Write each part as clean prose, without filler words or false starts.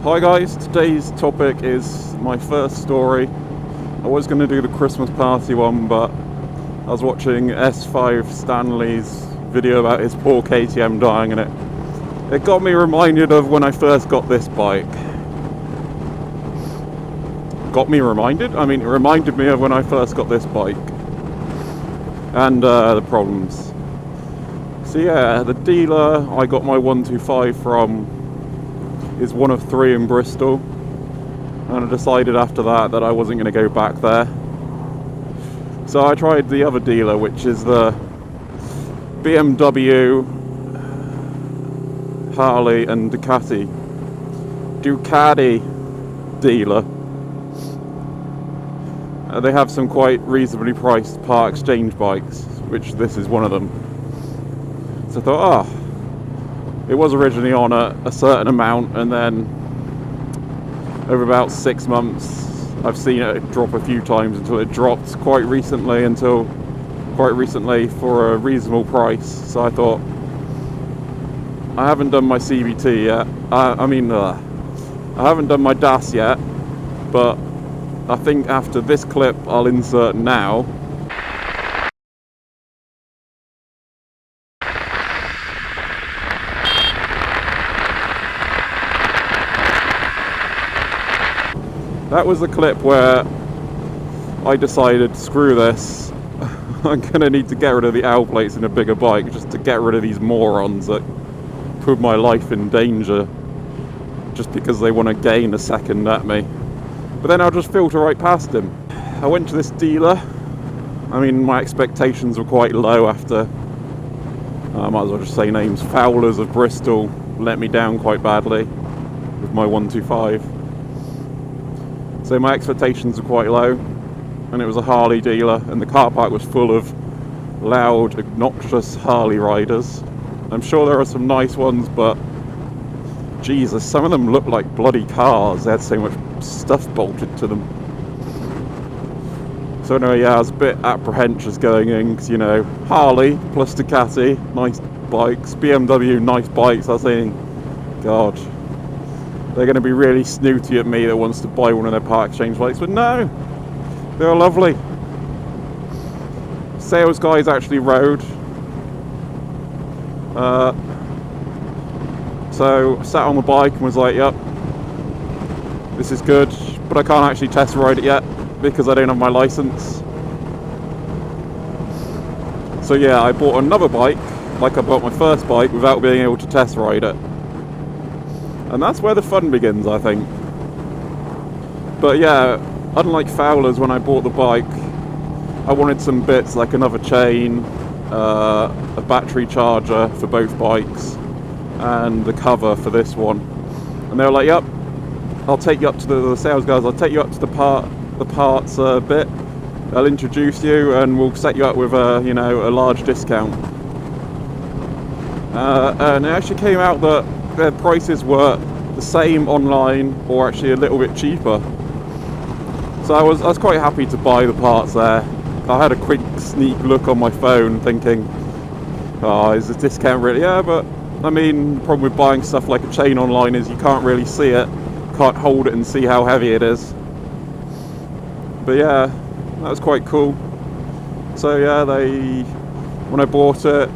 Hi guys, today's topic is my first story. I was going to do the Christmas party one, but I was watching S5 Stanley's video about his poor KTM dying, and it got me reminded of when I first got this bike. Got me reminded? I mean, it reminded me of when I first got this bike and the problems. So yeah, the dealer I got my 125 from is one of 3 in Bristol, and I decided after that I wasn't going to go back there. So I tried the other dealer, which is the BMW, Harley and Ducati dealer. They have some quite reasonably priced part exchange bikes, which this is one of them. So I thought, it was originally on a certain amount, and then over about 6 months I've seen it drop a few times until it dropped quite recently for a reasonable price. So I thought, I haven't done my CVT yet, I haven't done my DAS yet, but I think after this clip I'll insert now. That was the clip where I decided, screw this, I'm going to need to get rid of the L plates in a bigger bike just to get rid of these morons that put my life in danger just because they want to gain a second at me. But then I'll just filter right past him. I went to this dealer. I mean, my expectations were quite low after, I might as well just say names, Fowlers of Bristol let me down quite badly with my 125. So my expectations were quite low, and it was a Harley dealer, and the car park was full of loud, obnoxious Harley riders. I'm sure there are some nice ones, but Jesus, some of them looked like bloody cars. They had so much stuff bolted to them. So anyway, yeah, I was a bit apprehensive going in, because, you know, Harley plus Ducati, nice bikes, BMW, nice bikes. I was thinking, God, they're going to be really snooty at me that wants to buy one of their part exchange bikes, but no, they're lovely. Sales guys actually rode. So sat on the bike and was like, yep, this is good, but I can't actually test ride it yet because I don't have my license. So yeah, I bought another bike, like I bought my first bike, without being able to test ride it. And that's where the fun begins, I think. But yeah, unlike Fowler's, when I bought the bike, I wanted some bits like another chain, a battery charger for both bikes, and the cover for this one. And they were like, yep, I'll take you up to the sales guys, I'll take you up to the parts bit, I'll introduce you and we'll set you up with a large discount. And it actually came out that their prices were the same online, or actually a little bit cheaper. So I was quite happy to buy the parts there. I had a quick sneak look on my phone thinking, is the discount really? Yeah, but I mean, the problem with buying stuff like a chain online is you can't really see it, can't hold it and see how heavy it is. But yeah, that was quite cool. So yeah, when I bought it,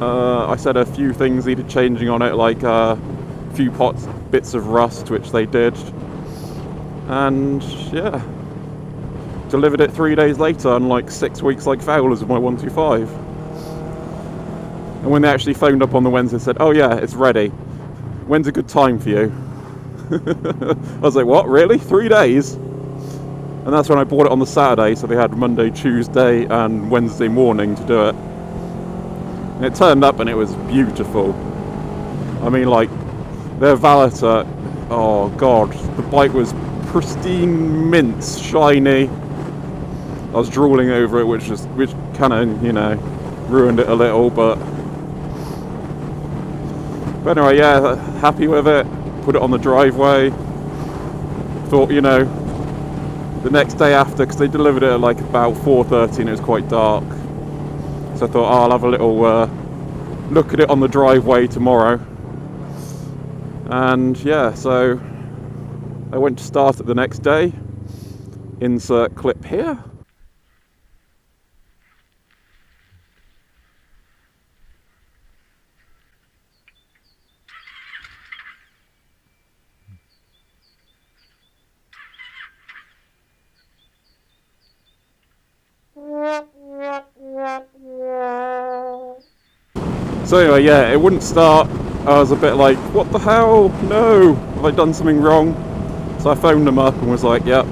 I said a few things needed changing on it, like a few bits of rust, which they did. And yeah, delivered it 3 days later, unlike 6 weeks like Fowler's with my 125. And when they actually phoned up on the Wednesday and said, oh yeah, it's ready, when's a good time for you? I was like, what, really? 3 days? And that's when I bought it on the Saturday, so they had Monday, Tuesday and Wednesday morning to do it. And it turned up and it was beautiful. I mean, like, their valeter, oh god, the bike was pristine mints, shiny. I was drooling over it, which kind of, ruined it a little, but anyway, yeah, happy with it. Put it on the driveway. Thought, the next day after, because they delivered it at like about 4:30 and it was quite dark. So I thought, I'll have a little look at it on the driveway tomorrow. And yeah, so I went to start it the next day. Insert clip here. So anyway, yeah, it wouldn't start. I was a bit like, what the hell? No, have I done something wrong? So I phoned them up and was like, yep,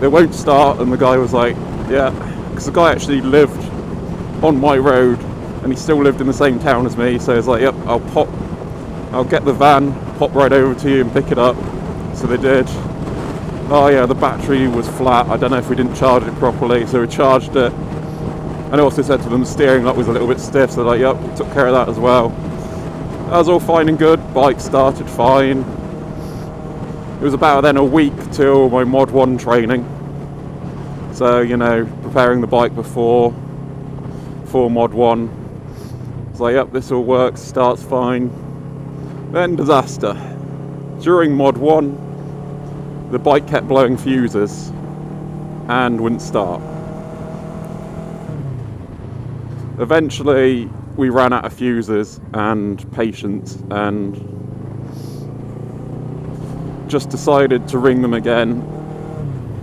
it won't start. And the guy was like, yeah, because the guy actually lived on my road and he still lived in the same town as me. So it's like, yep, I'll get the van, pop right over to you and pick it up. So they did. Oh yeah, the battery was flat. I don't know if we didn't charge it properly, so we charged it. And I also said to them the steering lock was a little bit stiff, so they're like, yep, we took care of that as well. That was all fine and good. Bike started fine. It was about then a week till my Mod 1 training. So, you know, preparing the bike before Mod 1. It's like, yep, this all works, starts fine. Then disaster. During Mod 1, the bike kept blowing fuses and wouldn't start. Eventually, we ran out of fuses and patience and just decided to ring them again.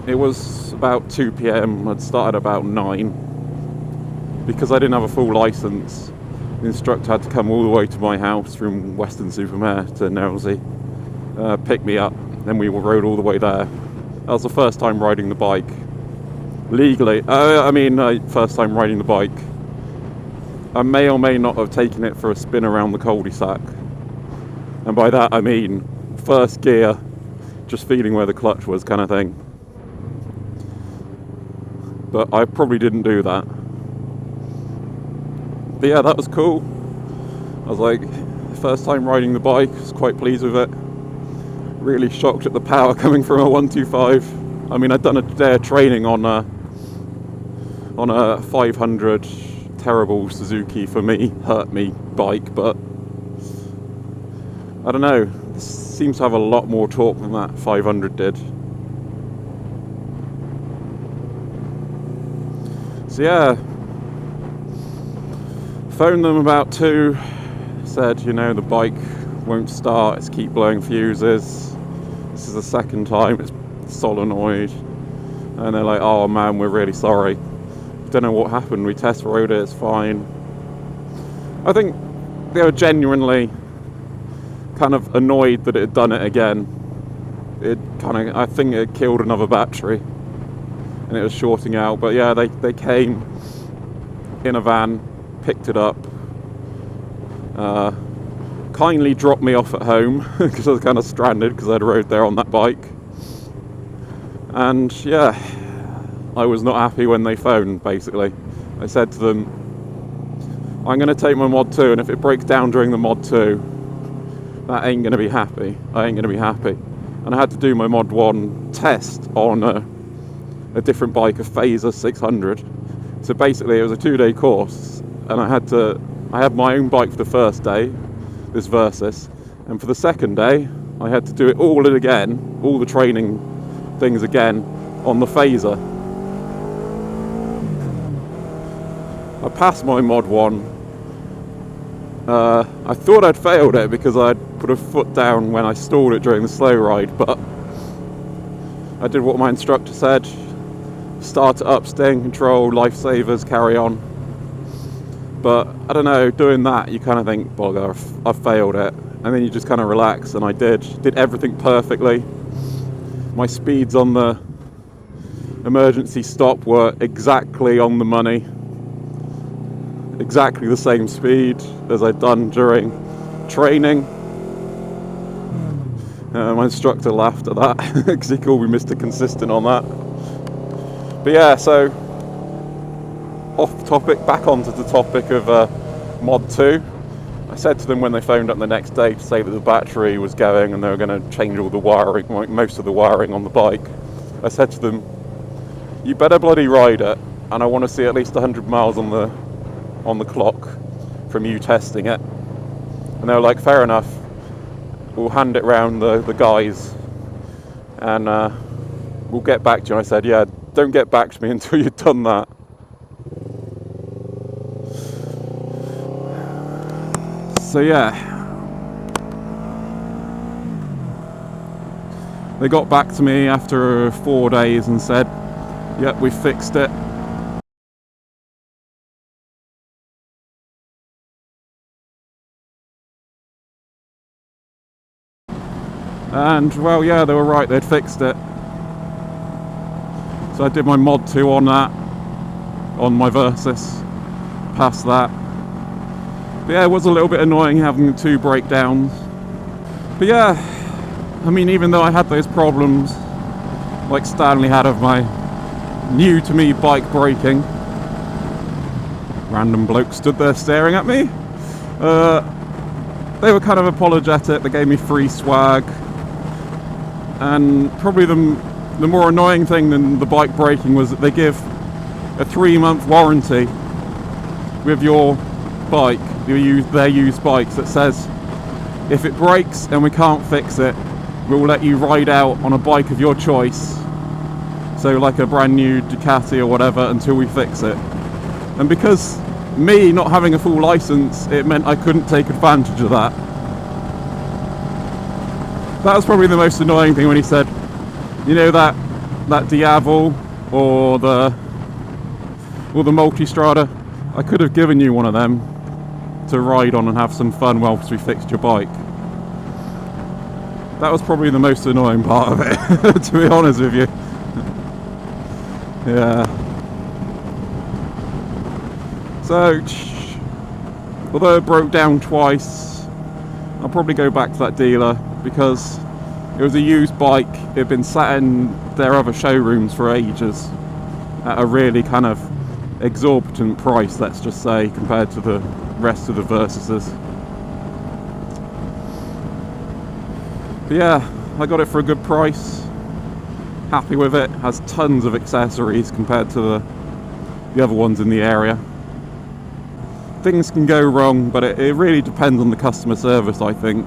It was about 2 PM, I'd started about 9. Because I didn't have a full licence, the instructor had to come all the way to my house from Weston-super-Mare to Nailsea, pick me up, then we rode all the way there. That was the first time riding the bike. Legally, first time riding the bike. I may or may not have taken it for a spin around the cul-de-sac. And by that I mean first gear, just feeling where the clutch was kind of thing. But I probably didn't do that. But yeah, that was cool. I was like, first time riding the bike, was quite pleased with it. Really shocked at the power coming from a 125. I mean, I'd done a day of training on a 500 terrible Suzuki, for me, hurt me bike, but I don't know, it seems to have a lot more torque than that 500 did. So yeah, phoned them about 2, said, you know, the bike won't start, it's keep blowing fuses, this is the second time it's solenoid, and they're like, oh man, we're really sorry. Don't know what happened, we test rode it, it's fine. I think they were genuinely kind of annoyed that it had done it again. I think it killed another battery and it was shorting out, but yeah, they came in a van, picked it up, kindly dropped me off at home because I was kind of stranded because I'd rode there on that bike. And yeah, I was not happy when they phoned, basically. I said to them, I'm going to take my Mod 2, and if it breaks down during the Mod 2, that ain't going to be happy. I ain't going to be happy. And I had to do my Mod 1 test on a different bike, a Phaser 600. So basically it was a 2-day course, and I had my own bike for the first day, this Versys, and for the second day, I had to do it all again, all the training things again, on the Phaser. I passed my Mod 1. I thought I'd failed it because I'd put a foot down when I stalled it during the slow ride, but I did what my instructor said. Start it up, stay in control, lifesavers, carry on. But I don't know, doing that you kind of think, bugger, I've failed it. And then you just kind of relax, and I did everything perfectly. My speeds on the emergency stop were exactly on the money. Exactly the same speed as I'd done during training. My instructor laughed at that because he called me Mr. Consistent on that. But yeah, so off topic, back onto the topic of Mod 2. I said to them when they phoned up the next day to say that the battery was going and they were going to change all the wiring, most of the wiring on the bike. I said to them, you better bloody ride it, and I want to see at least 100 miles on the clock from you testing it. And they were like, fair enough, we'll hand it round the guys and we'll get back to you. And I said, yeah, don't get back to me until you've done that. So yeah, they got back to me after 4 days and said, yep, we fixed it. And well, yeah, they were right, they'd fixed it. So I did my mod 2 on that, on my Versys, passed that. But yeah, it was a little bit annoying having the 2 breakdowns. But yeah, I mean, even though I had those problems, like Stanley had of my new to me bike braking, random bloke stood there staring at me. They were kind of apologetic, they gave me free swag. And probably the more annoying thing than the bike braking was that they give a 3-month warranty with your bike, their used bikes, that says if it breaks and we can't fix it, we'll let you ride out on a bike of your choice, so like a brand new Ducati or whatever, until we fix it. And because me not having a full license, it meant I couldn't take advantage of that. That was probably the most annoying thing when he said, you know, that Diavel or the Multistrada, I could have given you one of them to ride on and have some fun whilst we fixed your bike. That was probably the most annoying part of it, to be honest with you. Yeah. So, although it broke down twice, I'll probably go back to that dealer, because it was a used bike. It had been sat in their other showrooms for ages at a really kind of exorbitant price, let's just say, compared to the rest of the Versyses. But yeah, I got it for a good price. Happy with it. Has tons of accessories compared to the other ones in the area. Things can go wrong, but it really depends on the customer service, I think.